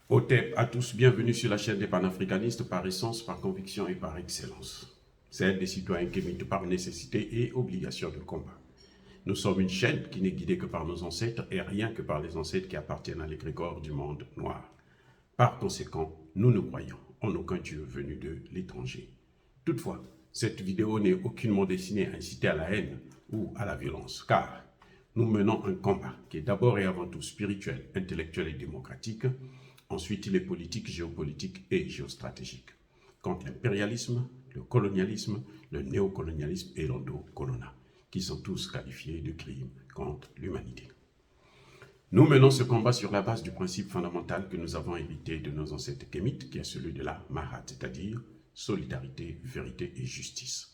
OTEP à tous, bienvenue sur la chaîne des panafricanistes par essence, par conviction et par excellence. Celle des citoyens qui émitent par nécessité et obligation de combat. Nous sommes une chaîne qui n'est guidée que par nos ancêtres et rien que par les ancêtres qui appartiennent à l'égrégore du monde noir. Par conséquent, nous ne croyons en aucun Dieu venu de l'étranger. Toutefois, cette vidéo n'est aucunement destinée à inciter à la haine ou à la violence, car nous menons un combat qui est d'abord et avant tout spirituel, intellectuel et démocratique. Ensuite, il est politique, géopolitique et géostratégique. Contre l'impérialisme, le colonialisme, le néocolonialisme et l'endocolonat, qui sont tous qualifiés de crimes contre l'humanité. Nous menons ce combat sur la base du principe fondamental que nous avons hérité de nos ancêtres kémites, qui est celui de la Mahat, c'est-à-dire solidarité, vérité et justice.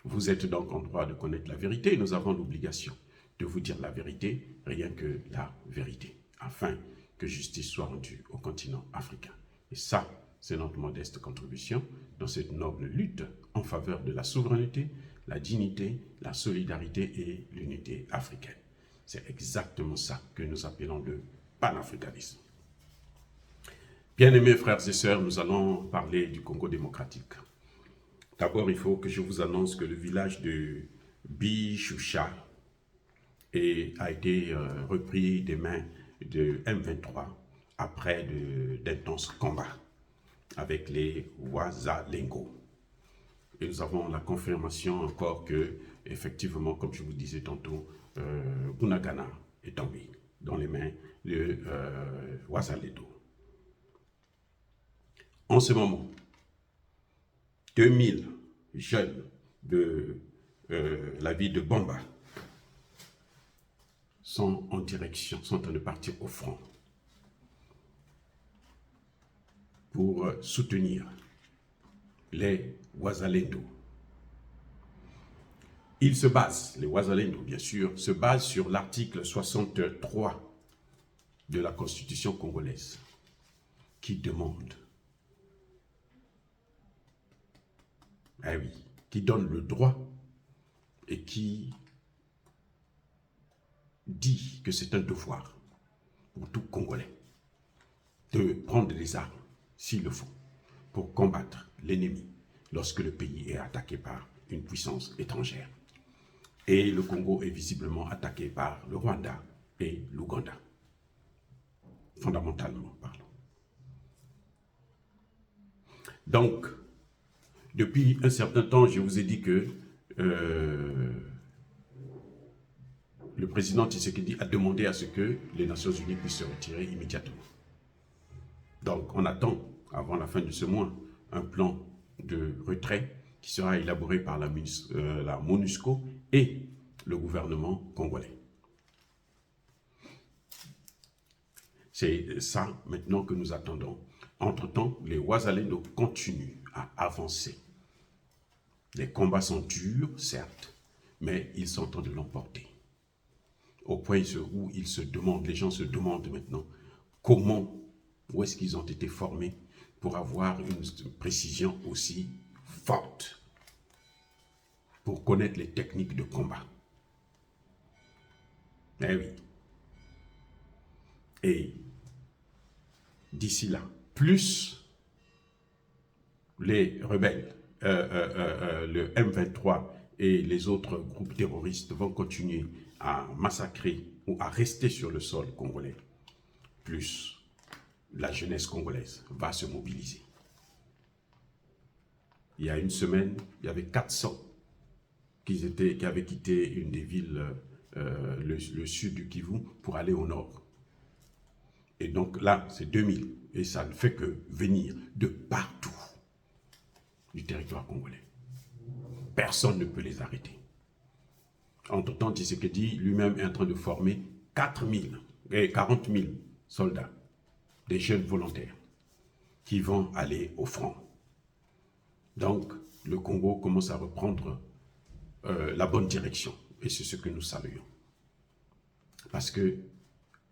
Vous êtes donc en droit de connaître la vérité et nous avons l'obligation de vous dire la vérité, rien que la vérité, afin que justice soit rendue au continent africain. Et ça, c'est notre modeste contribution dans cette noble lutte en faveur de la souveraineté, la dignité, la solidarité et l'unité africaine. C'est exactement ça que nous appelons le panafricanisme. Bien-aimés frères et sœurs, nous allons parler du Congo démocratique. D'abord, il faut que je vous annonce que le village de Bichoucha a été repris des mains de M23 après d'intenses combats avec les Wazalengo. Et nous avons la confirmation encore que, effectivement, comme je vous disais tantôt, Bunagana est tombé dans les mains de Wazalengo. En ce moment, 2000 jeunes de la ville de Bamba sont en train de partir au front pour soutenir les Wazalendo. Ils se basent, les Wazalendo bien sûr, se basent sur l'article 63 de la Constitution congolaise qui demande, qui donne le droit et qui dit que c'est un devoir pour tout Congolais de prendre les armes, s'il le faut, pour combattre l'ennemi lorsque le pays est attaqué par une puissance étrangère. Et le Congo est visiblement attaqué par le Rwanda et l'Ouganda, fondamentalement parlant. Donc, depuis un certain temps, je vous ai dit que le président Tshisekedi a demandé à ce que les Nations Unies puissent se retirer immédiatement. Donc, on attend, avant la fin de ce mois, un plan de retrait qui sera élaboré par la MONUSCO et le gouvernement congolais. C'est ça maintenant que nous attendons. Entre-temps, les Wazalendo continuent à avancer. Les combats sont durs, certes, mais ils sont en train de l'emporter. Au point où ils se demandent, les gens se demandent maintenant comment, où est-ce qu'ils ont été formés pour avoir une précision aussi forte, pour connaître les techniques de combat. Eh oui. Et d'ici là, plus les rebelles, le M23 et les autres groupes terroristes vont continuer à massacrer ou à rester sur le sol congolais, plus la jeunesse congolaise va se mobiliser. Il y a une semaine, il y avait 400 qui avaient quitté une des villes, le sud du Kivu, pour aller au nord. Et donc là, c'est 2000. Et ça ne fait que venir de partout du territoire congolais. Personne ne peut les arrêter. Entre-temps, Tshisekedi lui-même est en train de former 40 000 soldats, des jeunes volontaires, qui vont aller au front. Donc, le Congo commence à reprendre la bonne direction. Et c'est ce que nous saluons. Parce que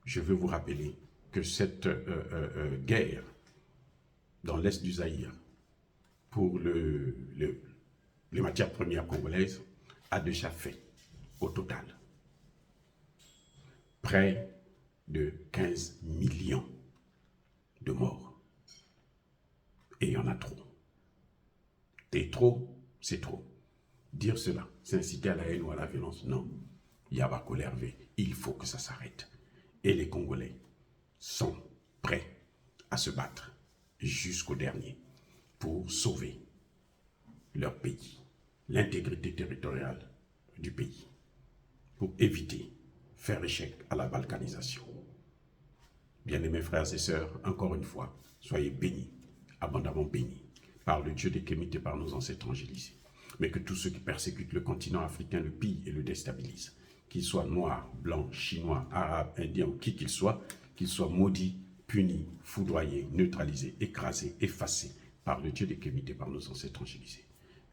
je veux vous rappeler que cette guerre dans l'est du Zaïre pour les matières premières congolaises a déjà fait au total près de 15 millions de morts. trop, c'est trop. Dire cela, c'est inciter à la haine ou à la violence. Non. Yabako Hervé, il faut que ça s'arrête. Et les Congolais sont prêts à se battre jusqu'au dernier pour sauver leur pays, l'intégrité territoriale du pays, pour éviter faire échec à la balkanisation. Bien-aimés frères et sœurs, encore une fois, soyez bénis, abondamment bénis, par le Dieu des Kémites et par nos ancêtres angélisés. Mais que tous ceux qui persécutent le continent africain le pillent et le déstabilisent, qu'ils soient noirs, blancs, chinois, arabes, indiens ou qui qu'ils soient maudits, punis, foudroyés, neutralisés, écrasés, effacés par le Dieu des Kémites et par nos ancêtres angélisés.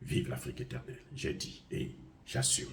Vive l'Afrique éternelle, j'ai dit et j'assume.